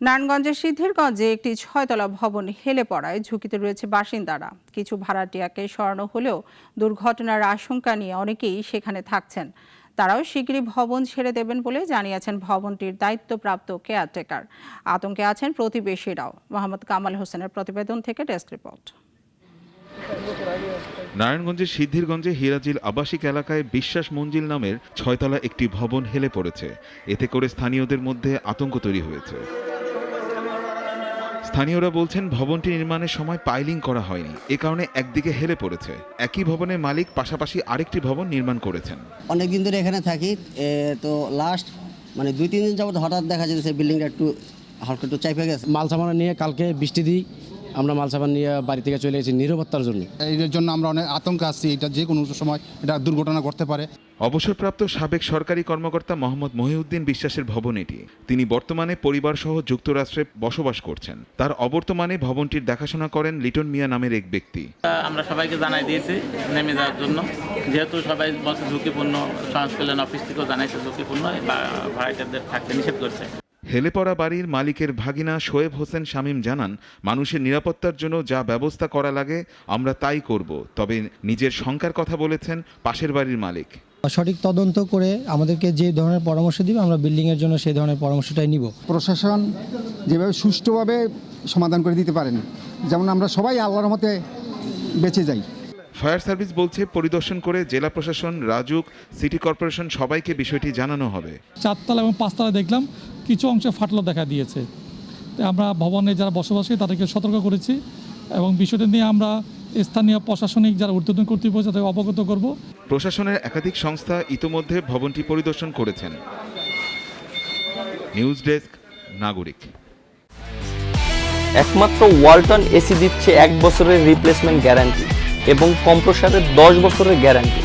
নারায়ণগঞ্জের সিদ্ধিরগঞ্জে একটি 6 তলা ভবন হেলে পড়ায় ঝুঁকিতে রয়েছে বাসিন্দারা। কিছু ভাড়াটিয়াকে সরানো হলেও দুর্ঘটনার আশঙ্কা নিয়ে অনেকেই সেখানে থাকছেন। তারাও শিগগিরই ভবন ছেড়ে দেবেন বলে জানিয়েছেন ভবনটির দায়িত্বপ্রাপ্ত কেয়ারটেকার। আতঙ্কে আছেন প্রতিবেশীরাও। মোহাম্মদ কামাল হোসেনের প্রতিবেদন থেকে ডেস্ক রিপোর্ট। নারায়ণগঞ্জের সিদ্ধিরগঞ্জে হিরাজিল আবাসিক এলাকায় বিশ্বাস মঞ্জিল নামের 6 তলা একটি ভবন হেলে পড়েছে। এতে করে স্থানীয়দের মধ্যে আতঙ্ক তৈরি হয়েছে। স্থানীয়রা বলছেন ভবনটি নির্মাণের সময় পাইলিং করা হয়নি, এ কারণে একদিকে হেলে পড়েছে। একই ভবনের মালিক পাশাপাশি আরেকটি ভবন নির্মাণ করেছেন। অনেকদিন ধরে এখানে থাকি, তো লাস্ট 2-3 দিন যাবত হঠাৎ দেখা যাচ্ছে বিল্ডিংটা হালকা একটু চাইপে গেছে। মাল সামান নিয়ে কালকে বৃষ্টি দিই, আমরা মাল সামান নিয়ে বাড়ি থেকে চলে এসেছি নিরাপত্তার জন্য। এর জন্য আমরা অনেক আতঙ্কে আছি, এটা যে কোনো সময় এটা দুর্ঘটনা ঘটতে পারে। অবসরপ্রাপ্ত সাবেক সরকারি কর্মকর্তা মোহাম্মদ মহিউদ্দিন বিশ্বাসের ভবন এটি। তিনি বর্তমানে পরিবারসহ যুক্তরাষ্ট্রে বসবাস করছেন। তার অবর্তমানে ভবনটির দেখাশোনা করেন লিটন মিয়া নামের এক ব্যক্তি। আমরা সবাইকে জানাই দিয়েছি নেমে যাওয়ার জন্য, যেহেতু সবাই বলছে ঝুঁকিপূর্ণ। সমাজ কল্যাণ অফিস থেকেও জানাইছে ঝুঁকিপূর্ণ বা ভাড়াটিয়াদের থাকতে নিষেধ করছে। হেলে পড়া বাড়ির মালিকের ভাগিনা শোয়েব হোসেন শামীম জানান, মানুষের নিরাপত্তার জন্য যা ব্যবস্থা করা লাগে আমরা তাই করব। তবে নিজের শঙ্কার কথা বলেছেন পাশের বাড়ির মালিক। সঠিক তদন্ত করে আমাদেরকে যে ধরনের পরামর্শ দিবে আমরা বিল্ডিংয়ের জন্য সেই ধরনের পরামর্শটাই নিব। প্রশাসন যেভাবে সুষ্ঠুভাবে সমাধান করে দিতে পারেন, যেমন আমরা সবাই আল্লাহর মতে বেঁচে যাই। ফায়ার সার্ভিস বলছে পরিদর্শন করে জেলা প্রশাসন, রাজুক, সিটি কর্পোরেশন সবাইকে বিষয়টি জানানো হবে। 4 তলা এবং 5 তলা দেখলাম কিছু অংশে ফাটল দেখা দিয়েছে। আমরা ভবনে যারা বসবাস করে তাদেরকে সতর্ক করেছি এবং বিষয়টি নিয়ে আমরা স্থানীয় প্রশাসনিক যারা ঊর্ধ্বতন কর্তৃপক্ষ তাদেরকে অবগত করব। প্রশাসনের একাধিক সংস্থা ইতোমধ্যে ভবনটি পরিদর্শন করেছেন। নিউজ ডেস্ক, নাগরিক। একমাত্র ওয়ালটন এসি দিচ্ছে 1 বছরের রিপ্লেসমেন্ট গ্যারান্টি এবং কম্প্রেসারের 10 বছরের গ্যারান্টি।